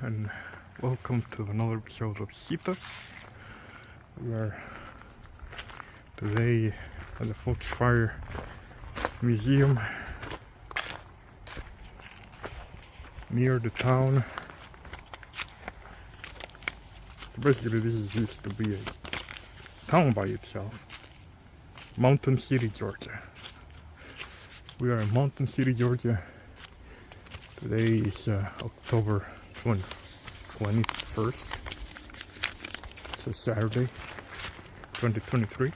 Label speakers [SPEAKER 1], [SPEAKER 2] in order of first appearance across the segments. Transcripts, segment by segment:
[SPEAKER 1] and welcome to another episode of C-TOS. We are today at the Foxfire Museum near the town. So basically this used to be a town by itself. Mountain City, Georgia. We are in Mountain City, Georgia. Today is October 21st. It's a Saturday, 2023.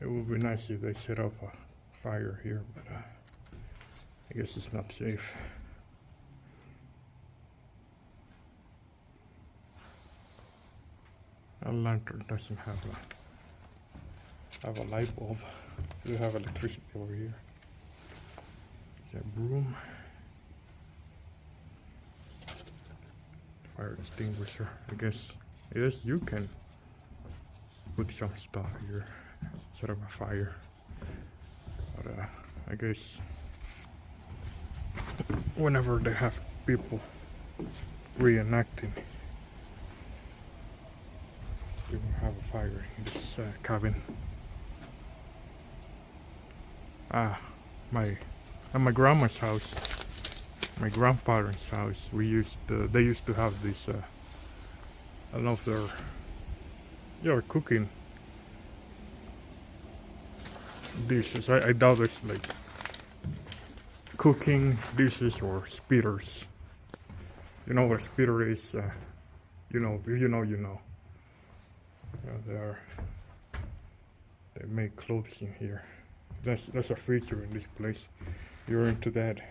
[SPEAKER 1] It would be nice if they set up a fire here, but I guess it's not safe. Our lantern doesn't have a light bulb. We have electricity over here. There's a broom. Fire extinguisher. I guess you can put some stuff here. Set up a fire, but I guess whenever they have people reenacting, we will have a fire in this cabin. At my grandma's house, my grandparents' house, they used to have this. I don't know if they're cooking dishes. I doubt it's like cooking dishes or speeders. You know what a speeder is? You know. They make clothes in here. That's a feature in this place. You're into that.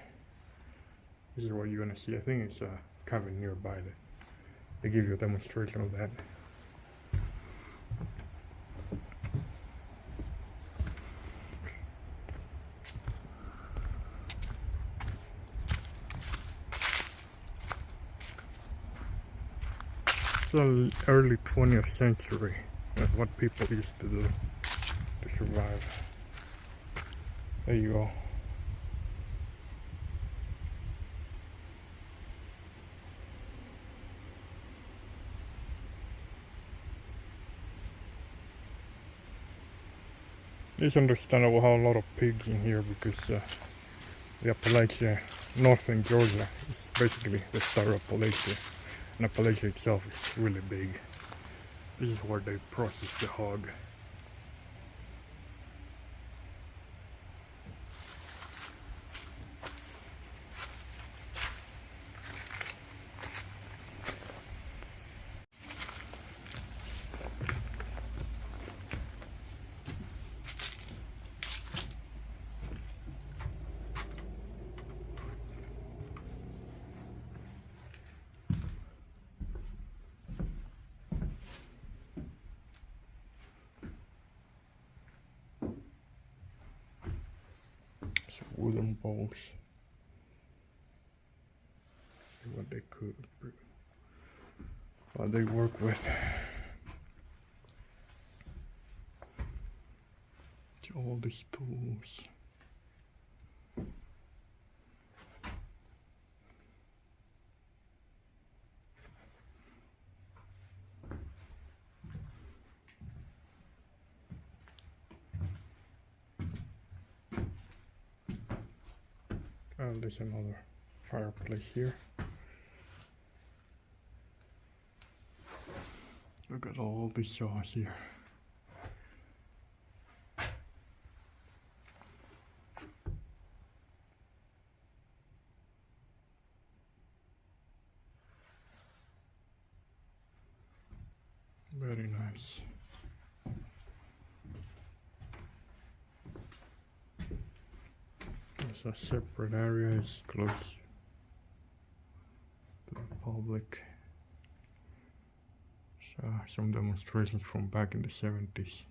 [SPEAKER 1] This is what you're gonna see. I think it's a cabin nearby that they give you a demonstration of that. The early 20th century. That's what people used to do to survive. There you go. It's understandable how a lot of pigs in here because the Appalachia, northern Georgia, is basically the star of Appalachia. And Appalachia itself is really big. This is where they process the hog. Wooden bowls. See what they could, what they work with. All these tools. There's another fireplace here. Look at all the saws here. Very nice. There's a separate area, it's close to the public. Some demonstrations from back in the 70s.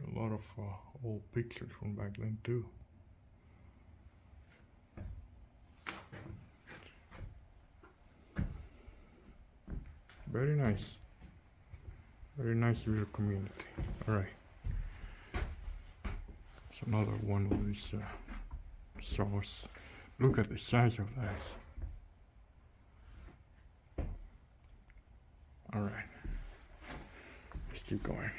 [SPEAKER 1] A lot of old pictures from back then too. Very nice. Very nice little community. Alright. It's another one of these saws. Look at the size of that. Alright. Let's keep going.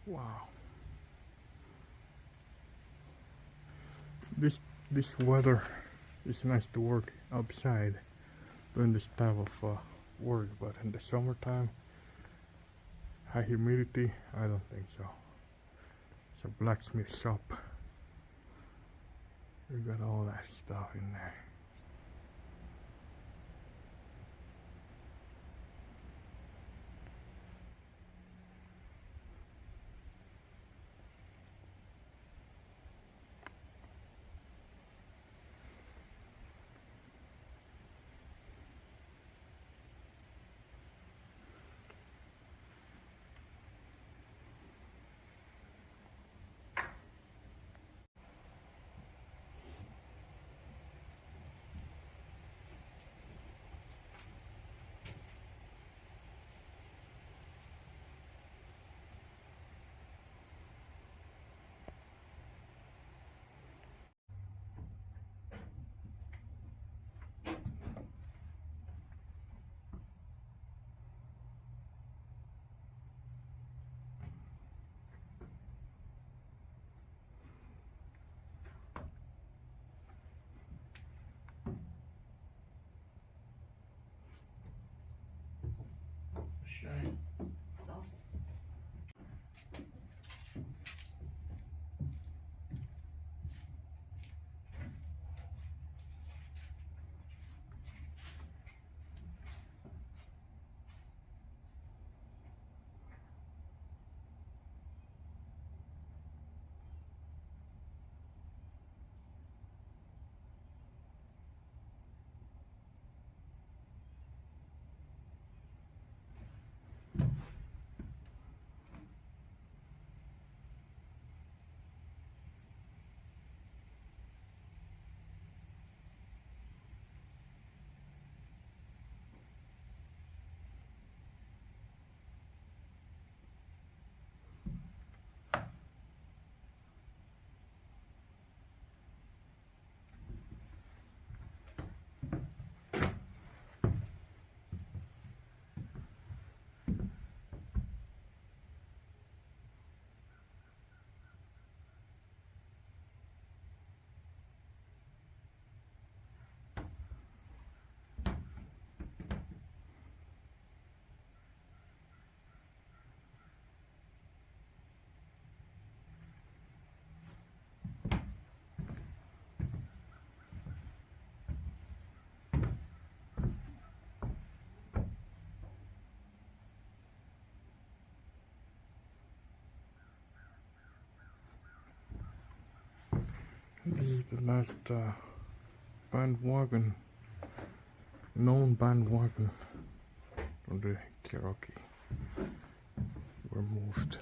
[SPEAKER 1] Wow. This weather is nice to work outside doing this type of work, but in the summertime, high humidity, I don't think so. It's a blacksmith shop. We got all that stuff in there. Shine.
[SPEAKER 2] So.
[SPEAKER 1] This is the last bandwagon, known bandwagon from the Cherokee were moved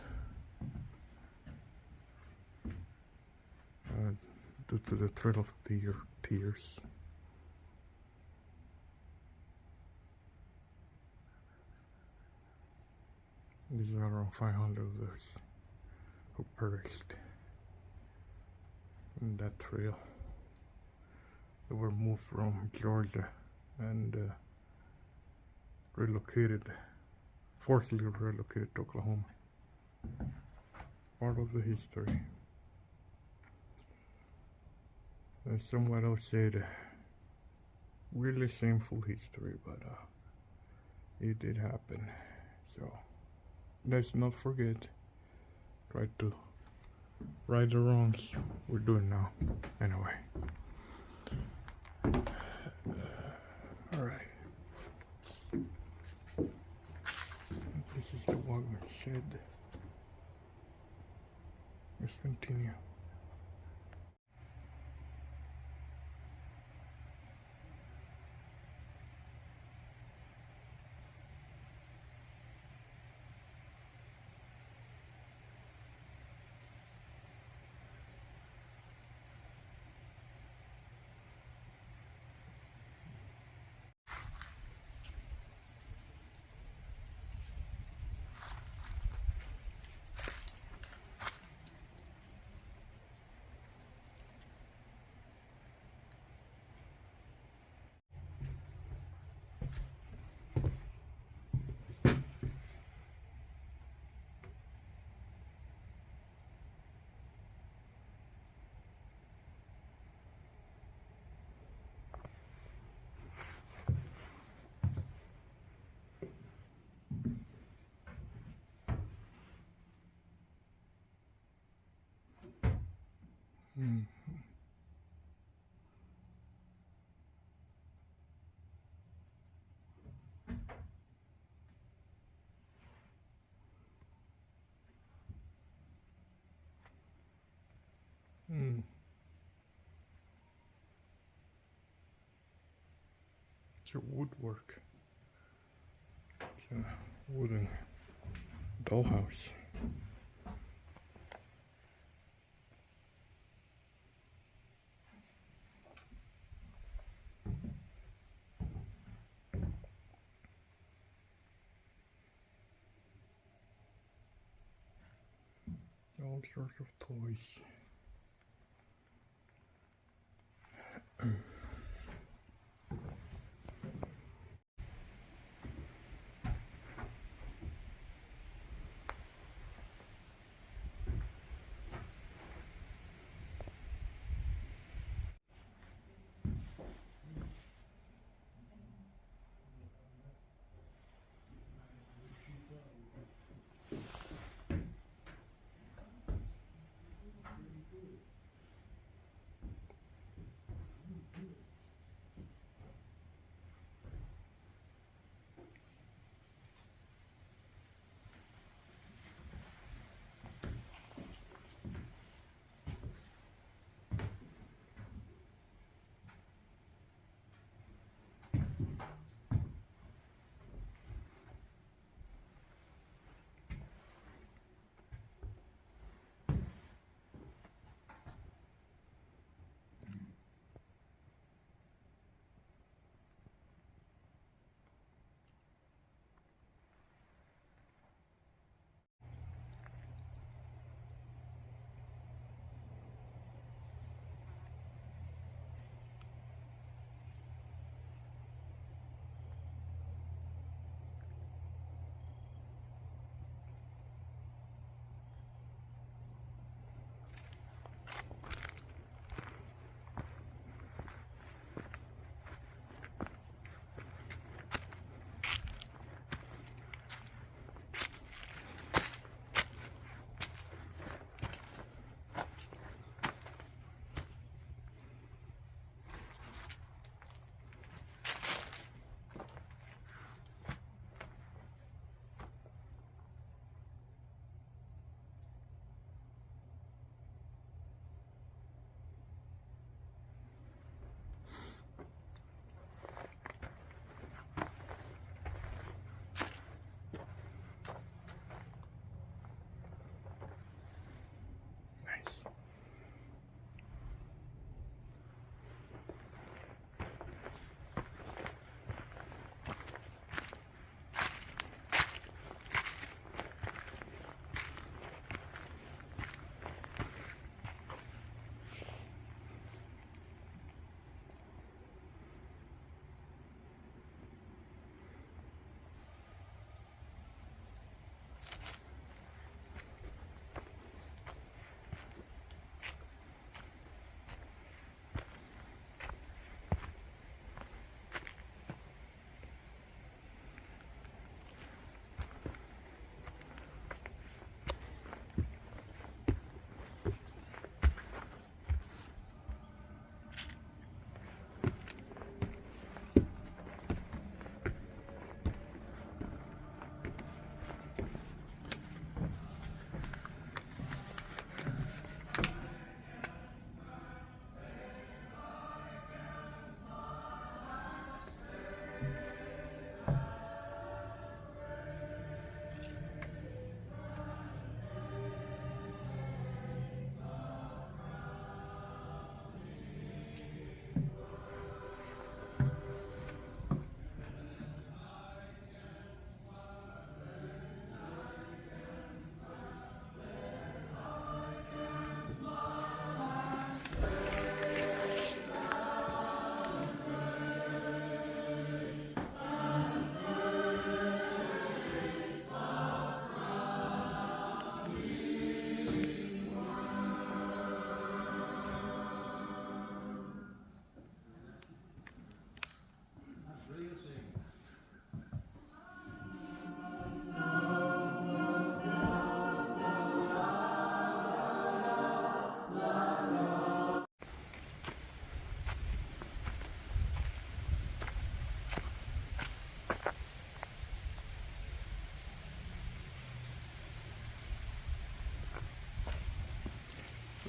[SPEAKER 1] due to the Trail of Tears. There's around 500 of those who perished in that trail. They were moved from Georgia and forcibly relocated to Oklahoma. Part of the history. Someone else said really shameful history, but it did happen. So let's not forget. Try to right the wrongs we're doing now. Anyway. Alright. This is the wagon shed. Let's continue. It's a woodwork. It's a wooden dollhouse. All sorts of toys.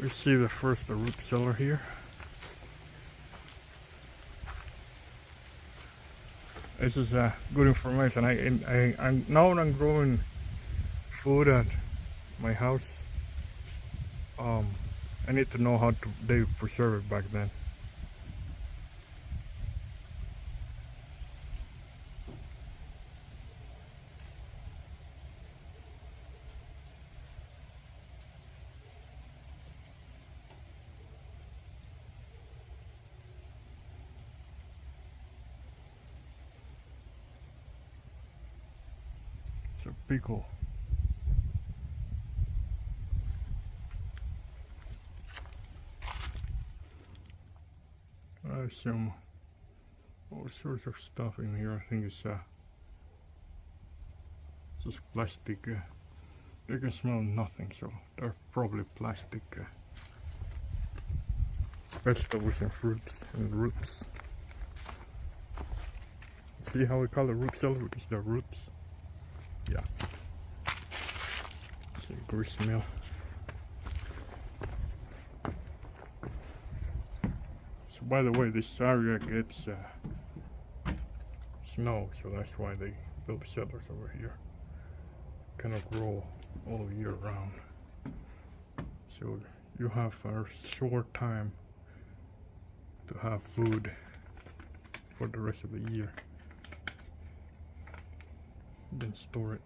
[SPEAKER 1] We see the first root cellar here. This is good information. I now I'm growing food at my house. I need to know how they preserve it back then. It's a pickle. There's some all sorts of stuff in here. I think it's just plastic. They can smell nothing, so they're probably plastic vegetables and fruits and roots. See how we call it root cellar? Because they're roots. Yeah. See, grist mill. So by the way, this area gets snow, so that's why they build cellars over here. Cannot grow all year round. So you have a short time to have food for the rest of the year. Then store it.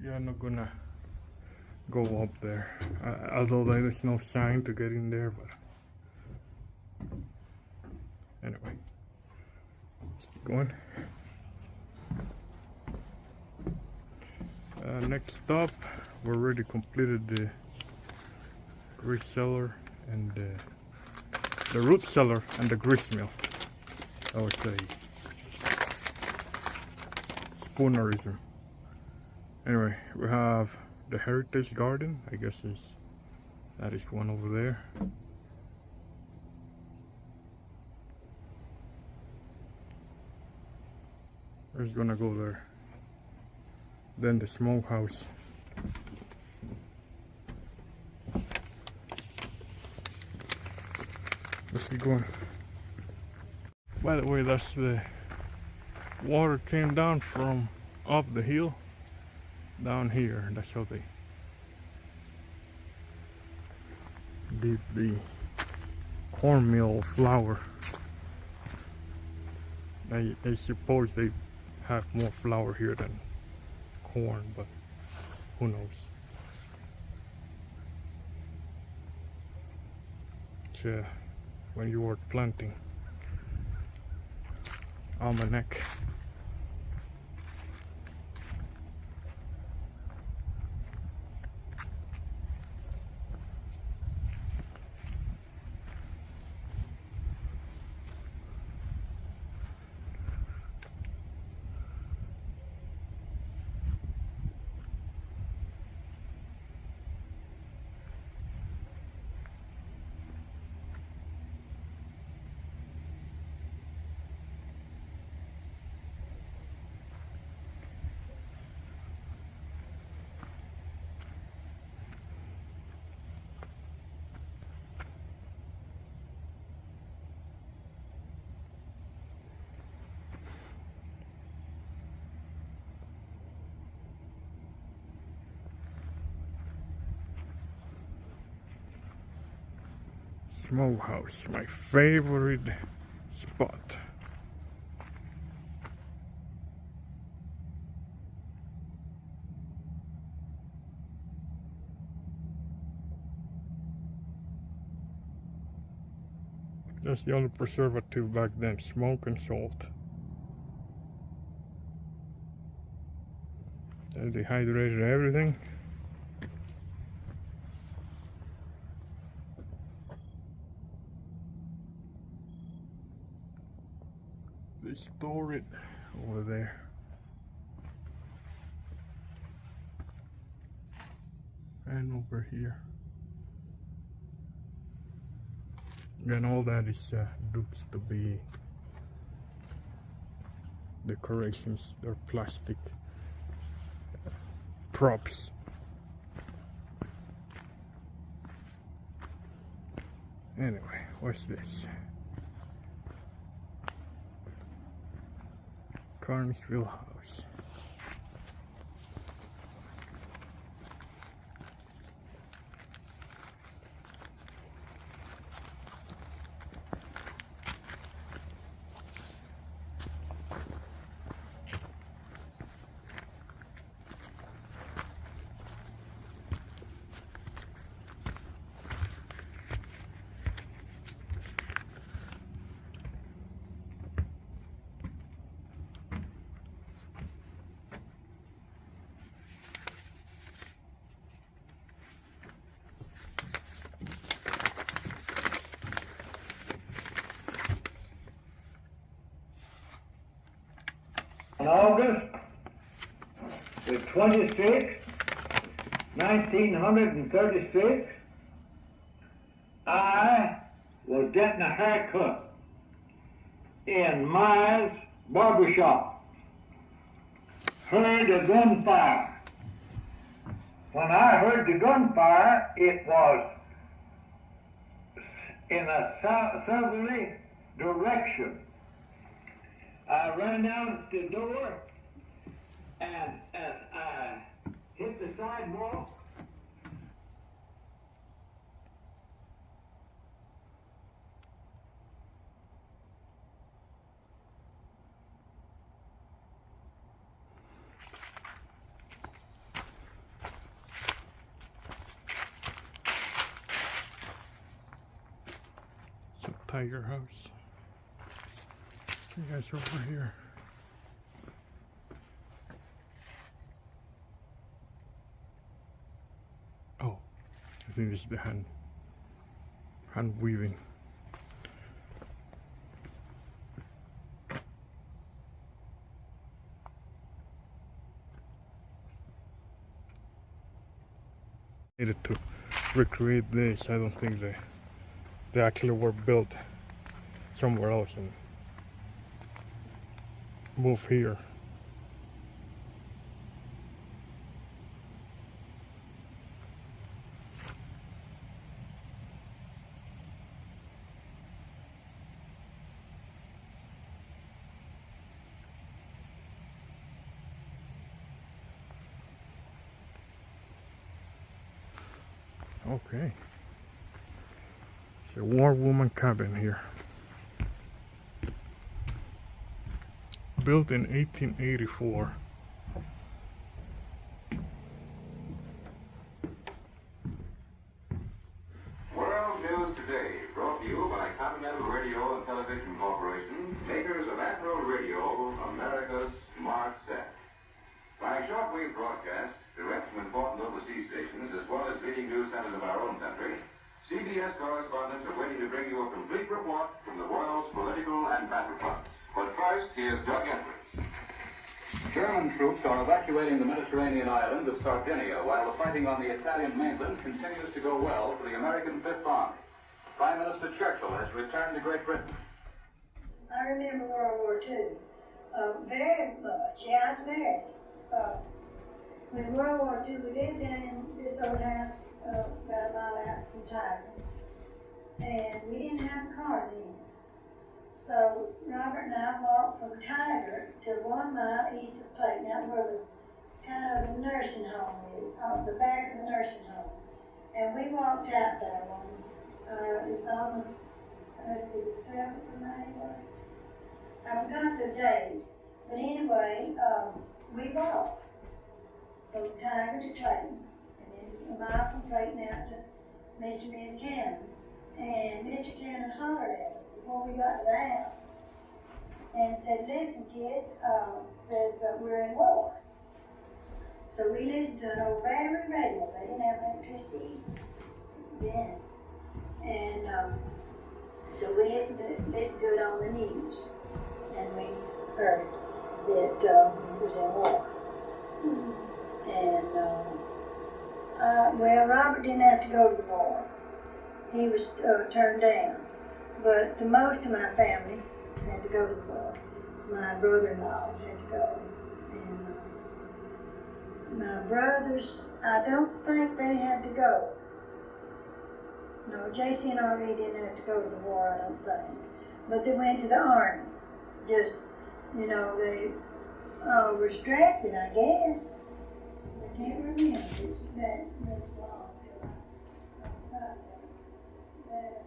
[SPEAKER 1] Yeah, I'm not gonna go up there, although there's no sign to get in there, but anyway, let's keep going. Next up, we already completed the grist cellar and the root cellar and the grist mill. I would say spoonerism. Anyway, we have the heritage garden. I guess that is one over there. We're just gonna go there. Then the smokehouse. Let's keep going. By the way, that's the water came down from up the hill down here. That's how they did the cornmeal flour. They suppose they have more flour here than corn, but who knows. So when you are planting almanac. Smokehouse, my favorite spot. That's the only preservative back then, smoke and salt. They dehydrated everything. They store it over there. And over here. And all that is looks to be decorations. They're plastic props. Anyway, what's this? Carnesville House.
[SPEAKER 2] On August the 26th, 1936, I was getting a haircut in Myers barbershop. Heard a gunfire. When I heard the gunfire, it was in a southerly direction. I ran out the door, and as I hit the sidewalk,
[SPEAKER 1] It's a tiger house. You guys are over here. Oh, I think this is the hand weaving. Needed to recreate this. I don't think they actually were built somewhere else and move here. Okay. It's a War Woman cabin here. Built in 1884.
[SPEAKER 3] World News Today, brought to you by Continental Radio and Television Corporation, makers of Afro Radio, America's smart set. By shortwave broadcast, direct from important overseas stations, as well as leading news centers of our own country, CBS correspondents are waiting to bring you a complete report from the world's political and battlefronts. But first, here's Doug Edwards.
[SPEAKER 4] German troops are evacuating the Mediterranean island of Sardinia, while the fighting on the Italian mainland continues to go well for the American Fifth Army. Prime Minister Churchill has returned to Great Britain.
[SPEAKER 5] I remember World War II very much. Yeah, I was married. When World War II, we lived in this old house about a mile out from Tiger, and we didn't have a car then. So Robert and I walked from Tiger to 1 mile east of Clayton, out where the kind of the nursing home is, on the back of the nursing home. And we walked out there it was almost, let's see, the 7th of May was it? I forgot the date, but anyway, we walked from Tiger to Clayton, and then a mile from Clayton out to Mr. and Miss Cannon's. And Mr. Cannon hollered at us before we got to the house and said, "Listen, kids," says, "we're in war." So we listened to an old battery radio. They didn't have electricity then. And so we listened to it on the news, and we heard that it was in war. And Well, Robert didn't have to go to the war. He was turned down. But the most of my family had to go to the war. My brother-in-laws had to go. And my brothers, I don't think they had to go. No, JC and RV didn't have to go to the war, I don't think. But they went to the Army. Just, you know, they were drafted, I guess. I can't remember. It's that's long till I got that.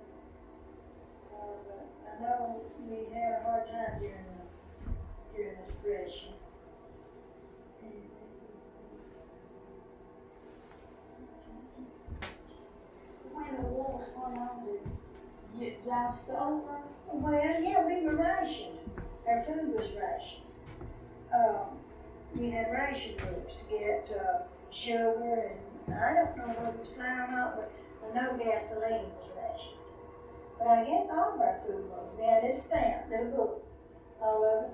[SPEAKER 5] But I know we had a hard time during the Depression. When the war was going on, y'all sober? Well, yeah, we were rationed. Our food was rationed. We had ration books to get sugar, and I don't know whether it's flour or not, but I know gasoline was rationed. But I guess all of our food was. We had it stamped, little books, all of us.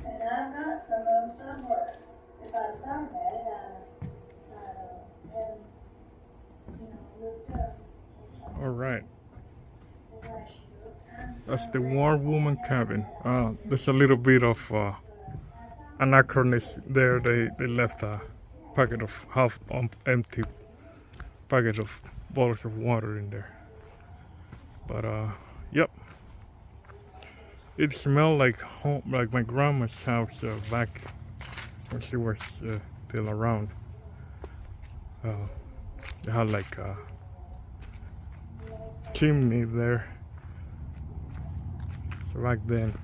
[SPEAKER 5] And I've got some of them somewhere. If I'd thought about it, I'd have them, looked up.
[SPEAKER 1] All right.
[SPEAKER 5] The ration books.
[SPEAKER 1] That's the War Woman cabin. There's a little bit of anachronism there. They left a packet of half empty packet of bottles of water in there. But yep, it smelled like home, like my grandma's house back when she was still around. They had like a chimney there. So back then,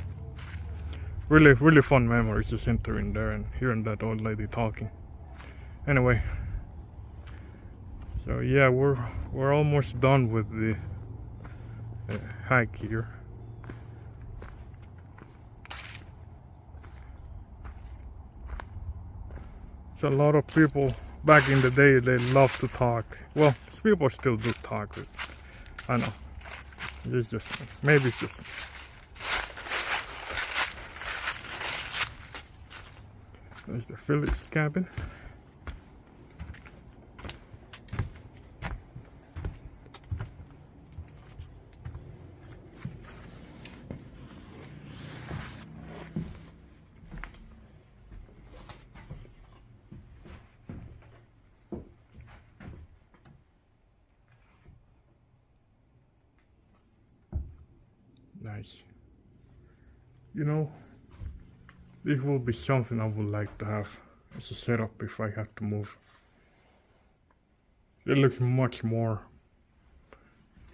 [SPEAKER 1] really fun memories just entering there and hearing that old lady talking. Anyway, so yeah, we're almost done with the hike here. So a lot of people back in the day, they love to talk. Well, people still do talk, but I know it's just maybe it's just. There's the Phillips cabin. Nice. You know, this will be something I would like to have as a setup if I have to move. It looks much more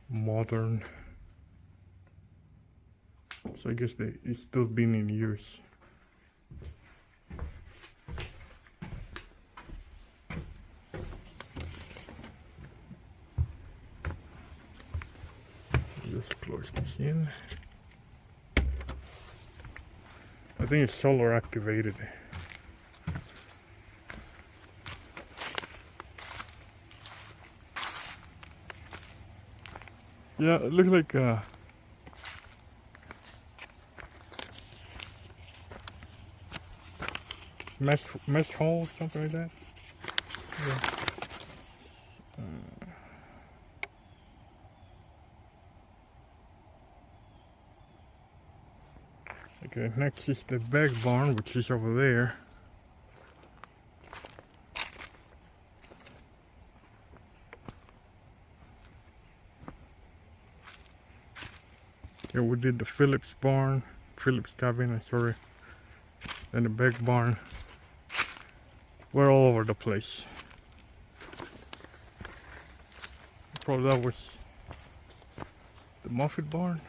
[SPEAKER 1] modern. So I guess it's still been in use. Just close this in. I think it's solar activated. Yeah, it looks like mesh hole, something like that. Yeah. Okay, next is the back barn, which is over there. Yeah, we did the Phillips cabin, I'm sorry, and the back barn. We're all over the place. Probably that was the Muffet barn.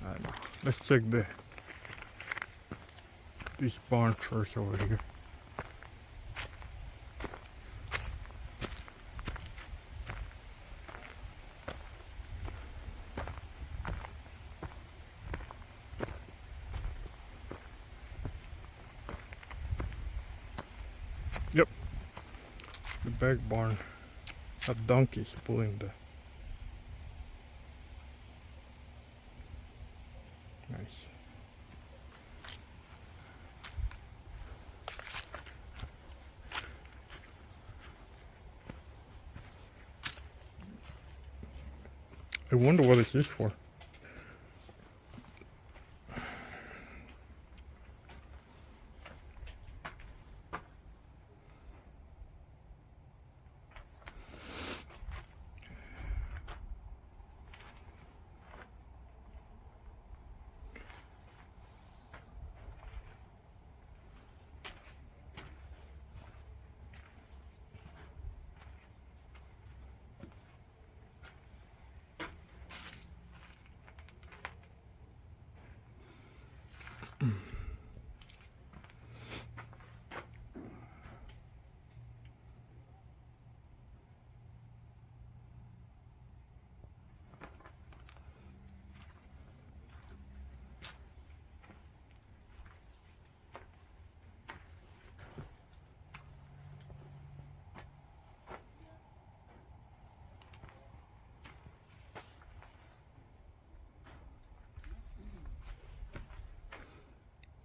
[SPEAKER 1] I don't know. Let's check this barn first over here. Yep, the back barn. A donkey's pulling the. Nice. I wonder what this is for.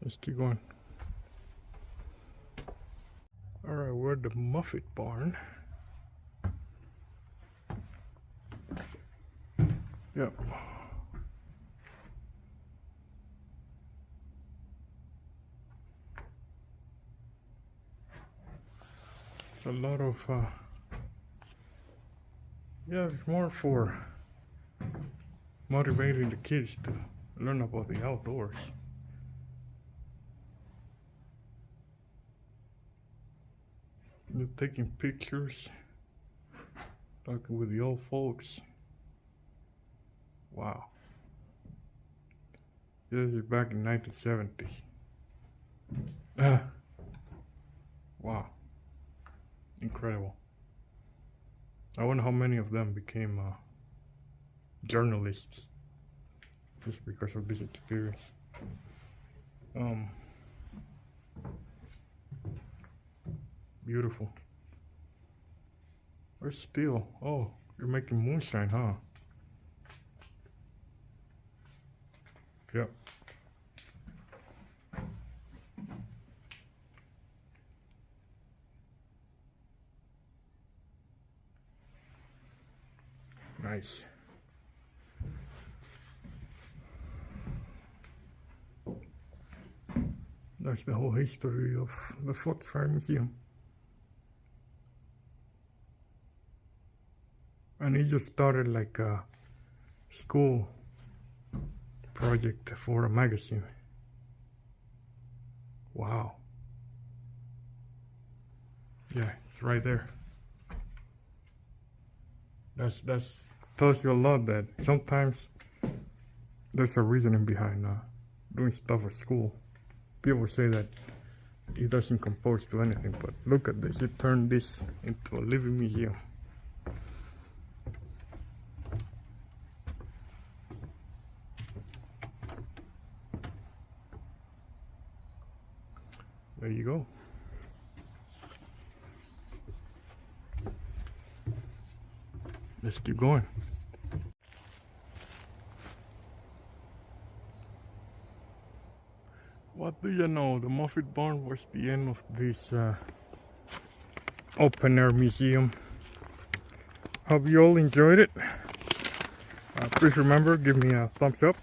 [SPEAKER 1] Let's keep going. Alright, we're at the Muffet Barn. Yep. It's a lot of, yeah, it's more for motivating the kids to learn about the outdoors. They're taking pictures, talking with the old folks. Wow. This is back in 1970s. Wow. Incredible. I wonder how many of them became journalists just because of this experience. Beautiful. Where's steel? Oh, you're making moonshine, huh? Yep. Nice. That's the whole history of the Foxfire Museum. And he just started like a school project for a magazine. Wow. Yeah, it's right there. That's tells you a lot that sometimes there's a reasoning behind doing stuff at school. People say that it doesn't compose to anything, but look at this. It turned this into a living museum. There you go. Let's keep going. What do you know? The Muffet Barn was the end of this open air museum. Hope you all enjoyed it. Please remember, give me a thumbs up.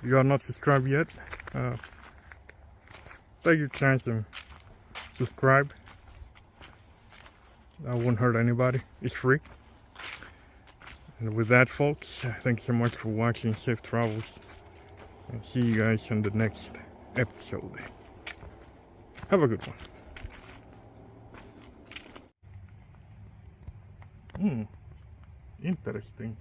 [SPEAKER 1] If you are not subscribed yet, take your chance and subscribe. That won't hurt anybody. It's free. And with that, folks, thanks so much for watching. Safe travels. And see you guys on the next episode. Have a good one. Interesting.